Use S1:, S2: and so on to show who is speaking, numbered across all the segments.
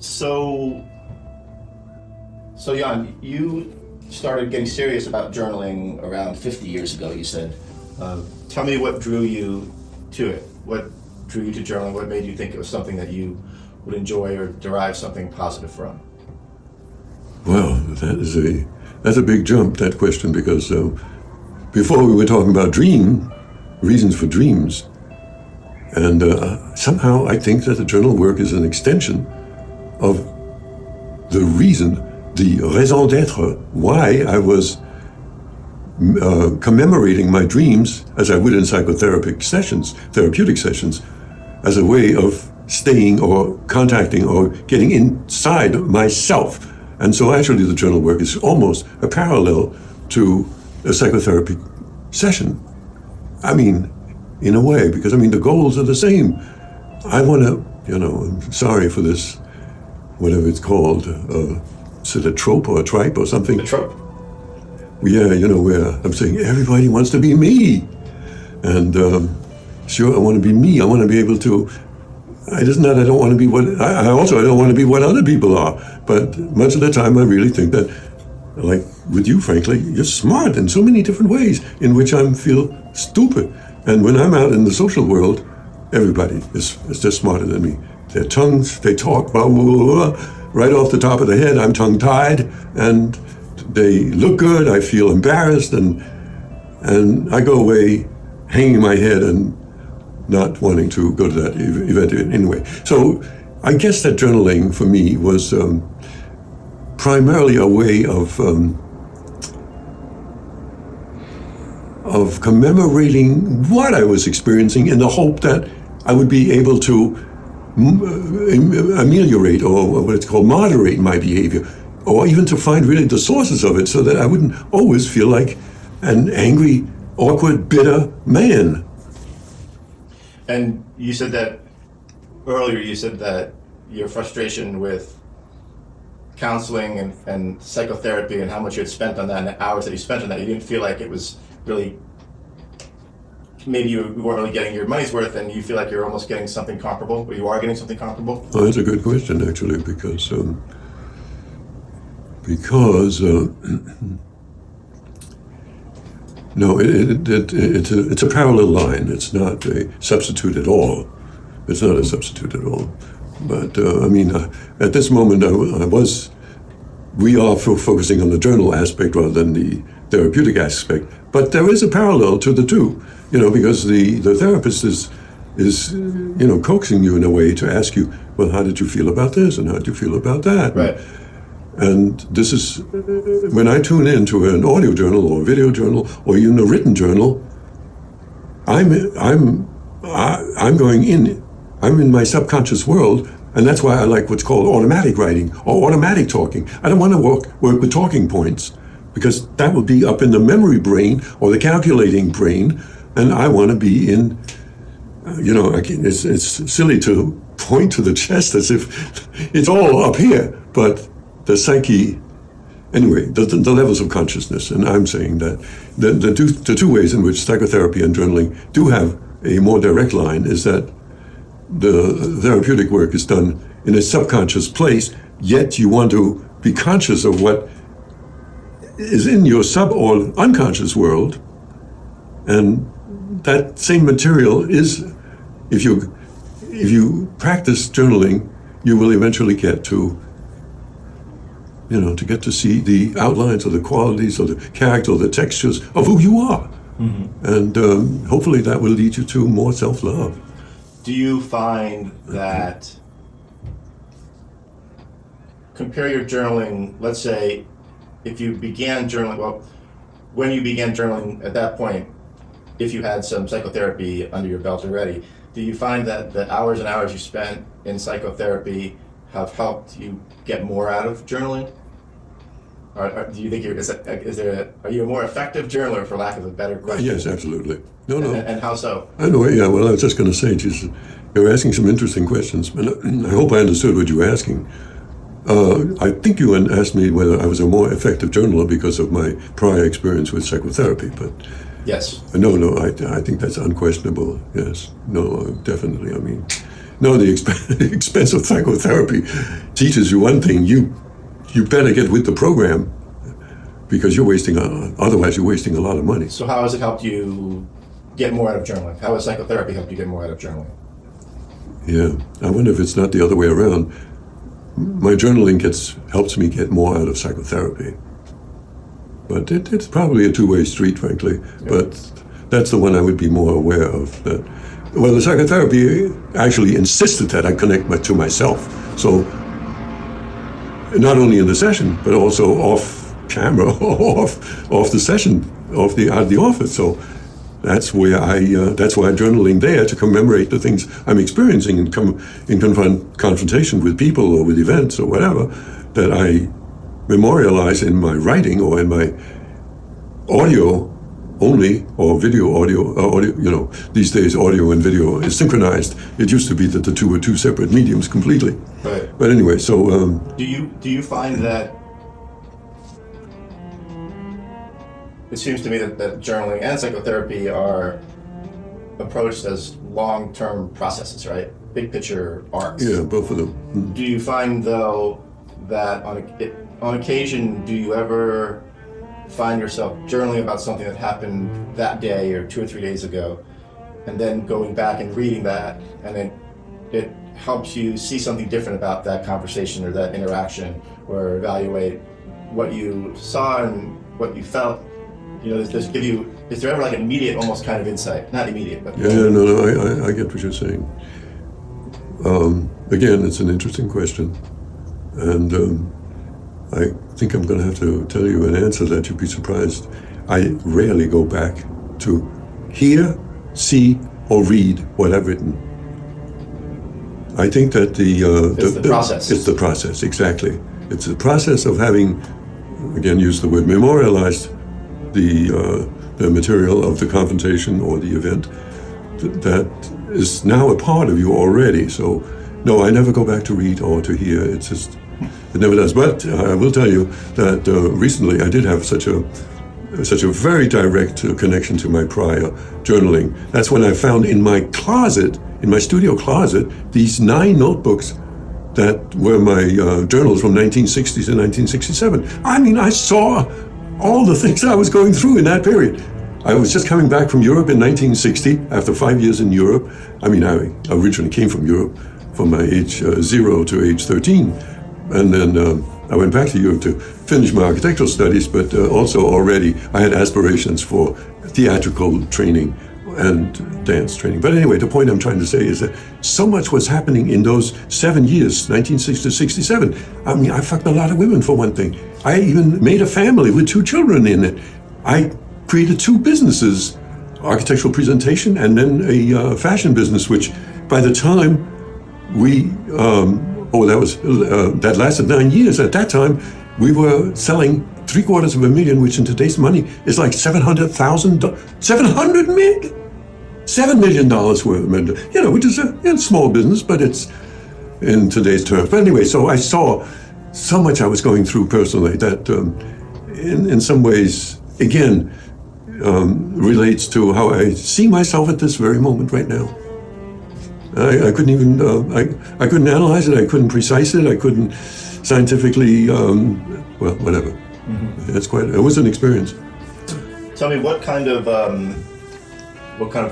S1: So, Jan, you started getting serious about journaling around 50 years ago, you said. Tell me what drew you to it. What drew you to journaling? What made you think it was something that you would enjoy or derive something positive from?
S2: Well, that's a big jump, that question, because before we were talking about reasons for dreams, and somehow I think that the journal work is an extension of the reason, the raison d'être, why I was commemorating my dreams as I would in therapeutic sessions, as a way of staying or contacting or getting inside myself. And so actually the journal work is almost a parallel to a psychotherapy session. I mean, in a way, because the goals are the same. I want to, I'm sorry for this, whatever it's called, is it a trope or a tripe or something?
S1: A trope.
S2: Yeah, where I'm saying everybody wants to be me. And sure, I want to be me. I want to be able to, it isn't that I don't want to be I don't want to be what other people are. But much of the time I really think that, like with you, frankly, you're smart in so many different ways in which I feel stupid. And when I'm out in the social world, everybody is just smarter than me. Their tongues, they talk, blah, blah, blah, blah, right off the top of the head. I'm tongue-tied, and they look good. I feel embarrassed, and I go away hanging my head and not wanting to go to that event anyway. So I guess that journaling for me was primarily a way of commemorating what I was experiencing in the hope that I would be able to ameliorate, or what it's called, moderate my behavior, or even to find really the sources of it so that I wouldn't always feel like an angry, awkward, bitter man.
S1: And you said that earlier, your frustration with counseling and psychotherapy and how much you had spent on that and the hours that you spent on that, you didn't feel like it was really, maybe you weren't really getting your money's worth, and you feel like you're almost getting something comparable, or you are getting something comparable?
S2: Well, that's a good question, actually, because no, it's a parallel line. It's not a substitute at all. It's not a substitute at all. But at this moment, we are focusing on the journal aspect rather than the therapeutic aspect. But there is a parallel to the two, because the therapist is coaxing you in a way to ask you, well, how did you feel about this, and how did you feel about that?
S1: Right.
S2: And this is, when I tune into an audio journal or a video journal or even a written journal, I'm going in. I'm in my subconscious world, and that's why I like what's called automatic writing or automatic talking. I don't want to work with talking points, because that would be up in the memory brain or the calculating brain, and I want to be in, it's silly to point to the chest as if it's all up here, but the psyche, anyway, the levels of consciousness. And I'm saying that the two ways in which psychotherapy and journaling do have a more direct line is that the therapeutic work is done in a subconscious place, yet you want to be conscious of what is in your sub or unconscious world. And that same material is, if you practice journaling, you will eventually get to get to see the outlines or the qualities or the character or the textures of who you are. Mm-hmm. And hopefully that will lead you to more self-love.
S1: Do you find that, compare your journaling, let's say, if you began journaling, when you began journaling at that point, if you had some psychotherapy under your belt already, do you find that the hours and hours you spent in psychotherapy have helped you get more out of journaling? Or do you think are you a more effective journaler, for lack of a better question?
S2: Yes, absolutely. No.
S1: And how so?
S2: I know, yeah, well, I was just going to say, Jesus, you're asking some interesting questions, and I hope I understood what you were asking. I think you asked me whether I was a more effective journaler because of my prior experience with psychotherapy, but
S1: yes.
S2: No, I think that's unquestionable, yes. No, definitely, No, the expense of psychotherapy teaches you one thing: you better get with the program, because otherwise you're wasting a lot of money.
S1: So how has it helped you get more out of journaling? How has psychotherapy helped you get more out of journaling?
S2: Yeah, I wonder if it's not the other way around. My journaling helps me get more out of psychotherapy. But it's probably a two-way street, frankly.
S1: Yeah.
S2: But that's the one I would be more aware of. Well, the psychotherapy actually insisted that I connect to myself. So not only in the session, but also off camera, off the session, out of the office. So that's why journaling there, to commemorate the things I'm experiencing and come in confrontation with people or with events or whatever, that I memorialize in my writing or in my audio only, or audio. These days audio and video is synchronized. It used to be that the two were two separate mediums completely.
S1: Right.
S2: But anyway, so
S1: do you find that it seems to me that journaling and psychotherapy are approached as long-term processes, right? Big picture arcs.
S2: yeah, both of them.
S1: Do you find, though, that on occasion, do you ever find yourself journaling about something that happened that day or 2 or 3 days ago, and then going back and reading that, and then it helps you see something different about that conversation or that interaction, or evaluate what you saw and what you felt? Is there ever like an immediate, almost kind of insight? Not immediate, but...
S2: Yeah, no, I get what you're saying. Again, it's an interesting question. And I think I'm going to have to tell you an answer that you'd be surprised. I rarely go back to hear, see, or read what I've written. I think that
S1: it's the process.
S2: It's the process, exactly. It's the process of having, again, use the word memorialized, the material of the confrontation or the event that is now a part of you already. So, no, I never go back to read or to hear. It never does. But I will tell you that recently I did have such a very direct connection to my prior journaling. That's when I found in my closet, in my studio closet, these 9 notebooks that were my journals from 1960 to 1967. I mean, I saw all the things I was going through in that period. I was just coming back from Europe in 1960 after 5 years in Europe. I mean, I originally came from Europe from my age 0 to age 13. And then I went back to Europe to finish my architectural studies, but also already I had aspirations for theatrical training and dance training. But anyway, the point I'm trying to say is that so much was happening in those 7 years, 1960 to 67. I mean, I fucked a lot of women, for one thing. I even made a family with 2 children in it. I created 2 businesses, architectural presentation and then a fashion business, which by the time that lasted 9 years. At that time, we were selling $750,000, which in today's money is like $700,000. $700 million? $7 million worth, which is a small business, but it's in today's terms. But anyway, so I saw so much I was going through personally that in some ways, again, relates to how I see myself at this very moment right now. I couldn't even, I couldn't analyze it, I couldn't precise it, I couldn't scientifically, whatever. Mm-hmm. It was an experience.
S1: Tell me, what kind of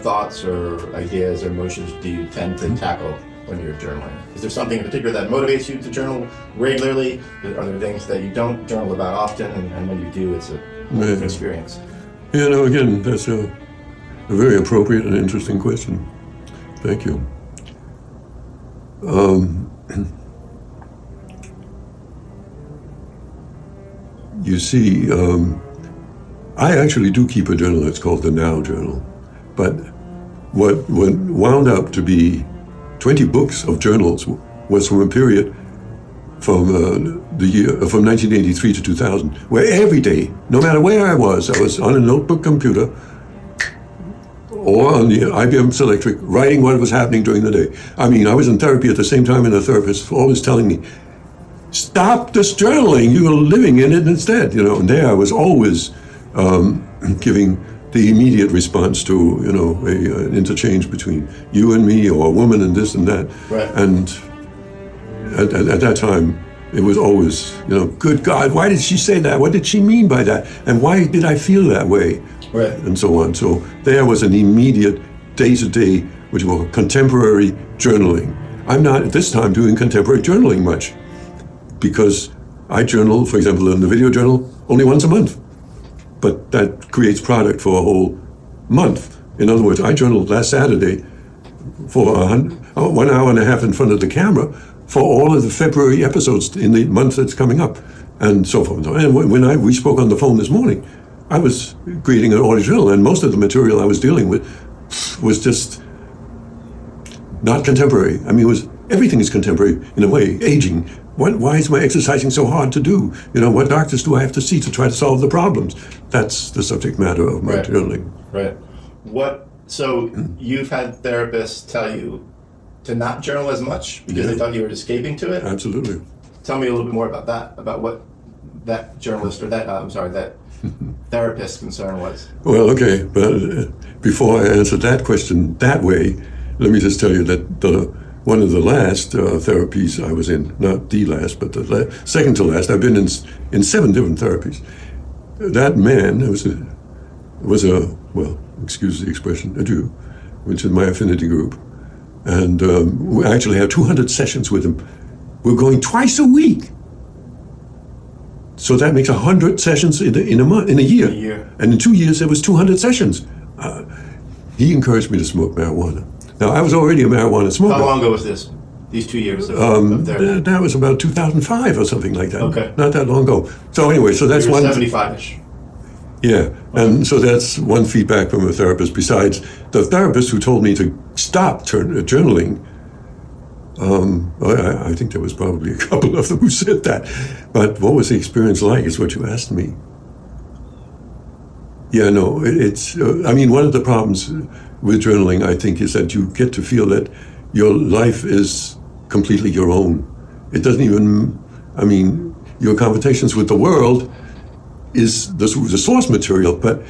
S1: thoughts or ideas or emotions do you tend to tackle when you're journaling? Is there something in particular that motivates you to journal regularly? Are there things that you don't journal about often, and when you do, it's a wonderful experience?
S2: Again, that's a very appropriate and interesting question. Thank you. You see, I actually do keep a journal. It's called the Now Journal. But what wound up to be 20 books of journals was from a period from from 1983 to 2000, where every day, no matter where I was on a notebook computer or on the IBM Selectric, writing what was happening during the day. I mean, I was in therapy at the same time, and the therapist was always telling me, stop this journaling, you are living in it instead, And there I was always giving the immediate response to, an interchange between you and me, or a woman and this and that.
S1: Right.
S2: And at that time, it was always, good God, why did she say that? What did she mean by that? And why did I feel that way?
S1: Right.
S2: And so on. So there was an immediate day-to-day, which was contemporary journaling. I'm not at this time doing contemporary journaling much, because I journal, for example, in the video journal, only once a month. But that creates product for a whole month. In other words, I journaled last Saturday for 1 hour and a half in front of the camera for all of the February episodes in the month that's coming up, and so forth. And when we spoke on the phone this morning, I was creating an audio journal, and most of the material I was dealing with was just not contemporary. I mean, everything is contemporary in a way, aging. Why is my exercising so hard to do? What doctors do I have to see to try to solve the problems? That's the subject matter of my journaling.
S1: Right. So you've had therapists tell you to not journal as much because they thought you were escaping to it?
S2: Absolutely.
S1: Tell me a little bit more about that, about what that journalist, or that therapist's concern was.
S2: Well, okay, but before I answer that question that way, let me just tell you that one of the last therapies I was in, not the last, but the second to last, I've been in 7 different therapies. That man was a well, excuse the expression, a Jew, which is my affinity group. And we actually have 200 sessions with him. We're going twice a week. So that makes 100 sessions in a year. And in 2 years, there was 200 sessions. He encouraged me to smoke marijuana. Now, I was already a marijuana smoker.
S1: How long ago was this? These 2 years of therapy?
S2: That was about 2005 or something like that.
S1: Okay.
S2: Not that long ago. So anyway, so that's one.
S1: 75-ish.
S2: Yeah, and so that's one feedback from a therapist. Besides the therapist who told me to stop journaling, I think there was probably a couple of them who said that. But what was the experience like is what you asked me. Yeah, no, it's, one of the problems with journaling, I think, is that you get to feel that your life is completely your own. It doesn't even, your conversations with the world is the source material, but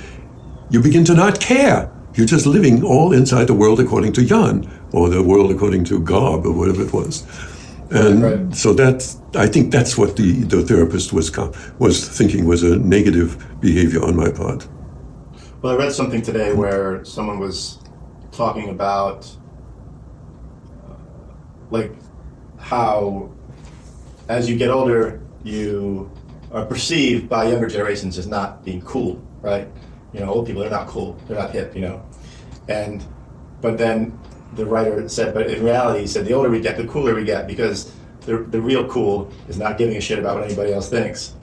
S2: you begin to not care. You're just living all inside the world according to Jan, or the world according to Garb, or whatever it was. And so I think that's what the therapist was thinking was a negative behavior on my part.
S1: Well, I read something today where someone was talking about how as you get older, you are perceived by younger generations as not being cool, right? Old people are not cool, they're not hip, but then the writer said, but in reality, he said, the older we get, the cooler we get, because the real cool is not giving a shit about what anybody else thinks,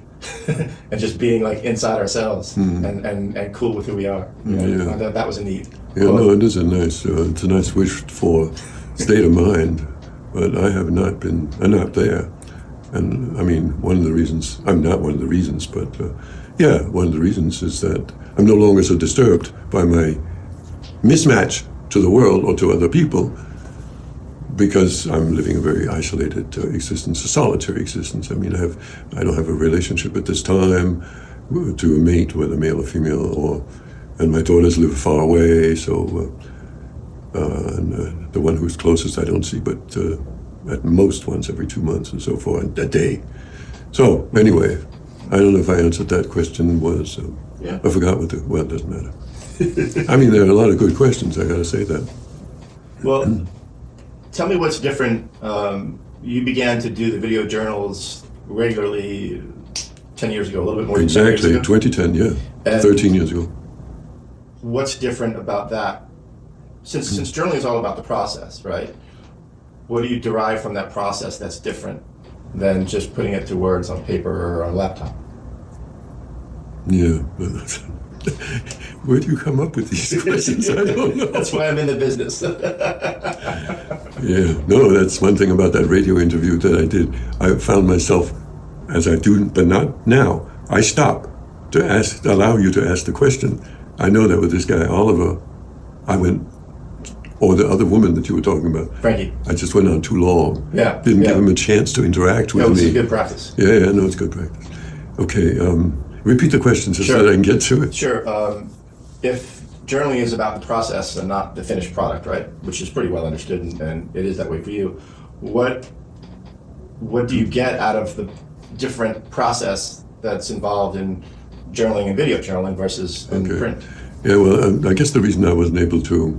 S1: and just being inside ourselves and cool with who we are. That was a neat quote.
S2: No, it is it's a nice wish for state of mind, but I'm not there. And one of the reasons, I'm not one of the reasons, but one of the reasons is that I'm no longer so disturbed by my mismatch to the world or to other people, because I'm living a very isolated existence, a solitary existence. I don't have a relationship at this time to a mate, whether male or female, and my daughters live far away, so and the one who's closest I don't see, but at most once every 2 months and so forth, a day. So anyway, I don't know if I answered that question. I forgot it doesn't matter. There are a lot of good questions, I gotta say that.
S1: Well, tell me what's different. You began to do the video journals regularly 10 years ago, a little bit more than 10 years ago.
S2: Exactly, 2010, yeah, and 13 years ago.
S1: What's different about that? Since journaling is all about the process, right? What do you derive from that process that's different than just putting it to words on paper or on a laptop?
S2: Yeah. Where do you come up with these questions? I don't know.
S1: That's why I'm in the business.
S2: Yeah. No, that's one thing about that radio interview that I did. I found myself, as I do, but not now, I stop to allow you to ask the question. I know that with this guy, Oliver, I went, or the other woman that you were talking about.
S1: Frankie.
S2: I just went on too long.
S1: Yeah.
S2: Didn't give him a chance to interact with me.
S1: It's a good practice.
S2: Yeah, it's good practice. Okay, repeat the question just so that I can get to it.
S1: Sure. if journaling is about the process and not the finished product, right? Which is pretty well understood, and it is that way for you. What do you get out of the different process that's involved in journaling and video journaling versus in print?
S2: Yeah, well, I guess the reason I wasn't able to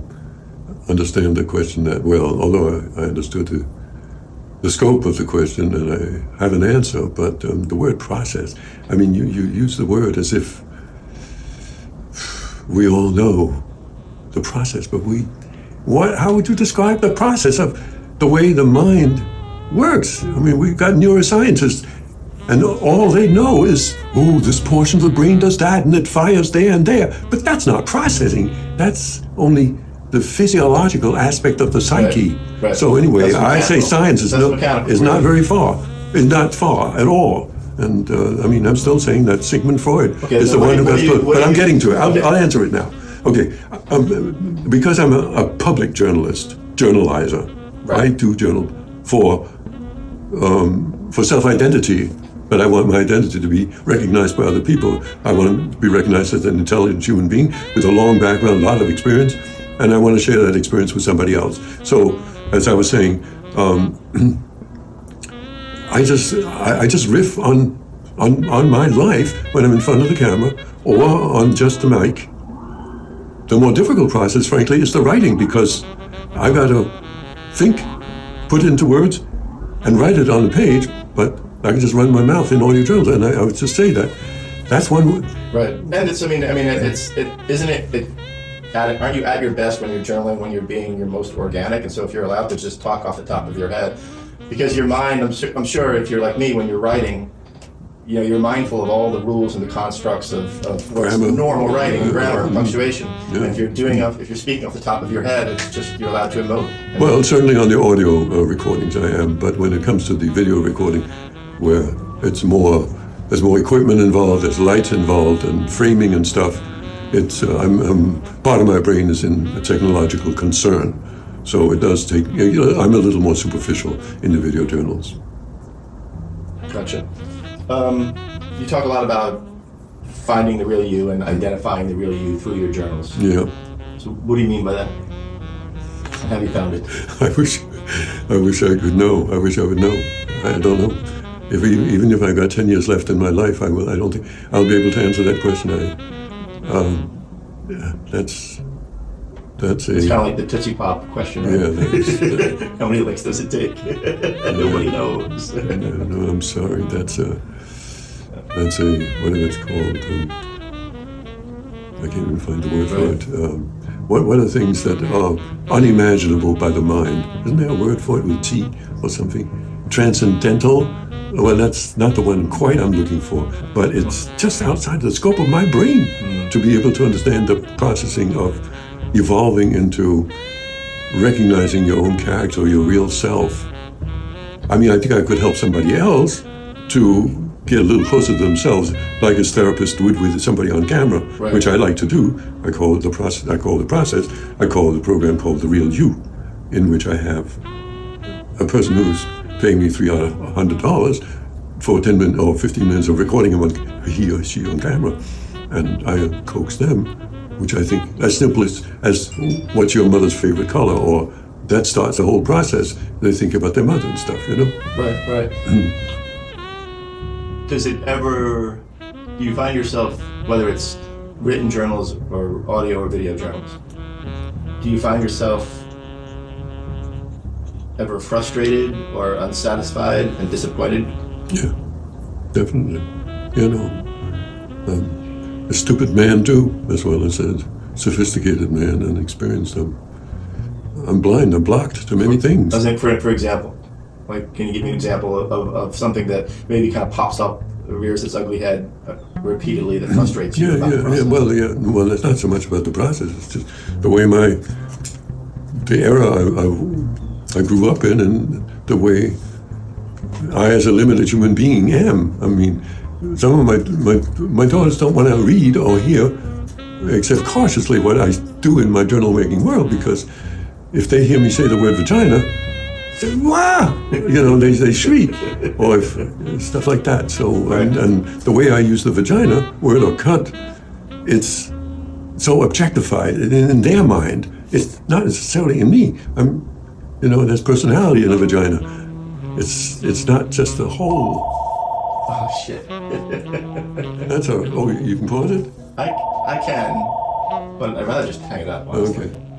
S2: understand the question that well, although I understood the scope of the question and I have an answer, but the word process, I mean, you use the word as if we all know the process, but how would you describe the process of the way the mind works? I mean, we've got neuroscientists, and all they know is, oh, this portion of the brain does that, and it fires there and there. But that's not processing. That's only the physiological aspect of the psyche.
S1: Right.
S2: So anyway,
S1: That's
S2: I say science is not very far. It's not far at all. And I mean, I'm still saying that Sigmund Freud is the one who got put. But I'm getting to it. I'll answer it now. Okay, because I'm a public journalizer,
S1: right.
S2: I do journal for self-identity, but I want my identity to be recognized by other people. I want to be recognized as an intelligent human being with a long background, a lot of experience, and I want to share that experience with somebody else. So, as I was saying, I just riff on my life when I'm in front of the camera or on just the mic. The more difficult process, frankly, is the writing, because I've got to think, put it into words, and write it on the page, but I can just run my mouth in audio journals, and I would just say that's one.
S1: Right, and aren't you at your best when you're journaling, when you're being your most organic? And so if you're allowed to just talk off the top of your head, because your mind, I'm sure if you're like me, when you're writing, you know, you're mindful of all the rules and the constructs of what's normal writing, grammar, punctuation. Yeah. And if you're speaking off the top of your head, it's just you're allowed to emote.
S2: Well, certainly on the audio recordings I am, but when it comes to the video recording, where there's more equipment involved, there's lights involved, and framing and stuff. It's part of my brain is in a technological concern, so it does take. I'm a little more superficial in the video journals.
S1: Gotcha. You talk a lot about finding the real you and identifying the real you through your journals.
S2: Yeah.
S1: So what do you mean by that? Have you found it?
S2: I wish I could know. I wish I would know. I don't know. Even if I've got 10 years left in my life, I don't think I'll be able to answer that question. That's
S1: It's kind of like the Tootsie Pop question, right?
S2: Yeah.
S1: How many licks does it take? Nobody knows.
S2: No, I'm sorry. That's a whatever it's called. I can't even find the word for it. What are things that are unimaginable by the mind? Isn't there a word for it with T or something? Transcendental? Well, that's not the one quite I'm looking for, but it's just outside the scope of my brain to be able to understand the processing of evolving into recognizing your own character, your real self. I mean, I think I could help somebody else to get a little closer to themselves, like a therapist would with somebody on camera, which I like to do. I call it the process. I call the program called The Real You, in which I have a person who's paying me $300 for 10 minutes or 15 minutes of recording him, he or she on camera, and I coax them, which I think as simple as what's your mother's favorite color, or that starts the whole process. They think about their mother and stuff, you know?
S1: Right. Do you find yourself, whether it's written journals or audio or video journals, do you find yourself ever frustrated or unsatisfied and disappointed?
S2: Yeah, definitely. You know, a stupid man too, as well as a sophisticated man and experienced. I'm blind, I'm blocked to many things.
S1: For example, like, can you give me an example of something that maybe kind of pops up, rears its ugly head repeatedly that frustrates you about the process?
S2: Well, it's not so much about the process, it's just the way the era I grew up in, and the way I, as a limited human being, am. I mean, some of my daughters don't want to read or hear, except cautiously, what I do in my journal making world, because if they hear me say the word vagina, they, wow, you know, they shriek, or stuff like that. So, and the way I use the vagina word or cunt, it's so objectified in their mind. It's not necessarily in me. There's personality in a vagina. It's not just a hole.
S1: Oh shit.
S2: Oh, you can pause it?
S1: I can, but I'd rather just hang it up. Honestly.
S2: Okay.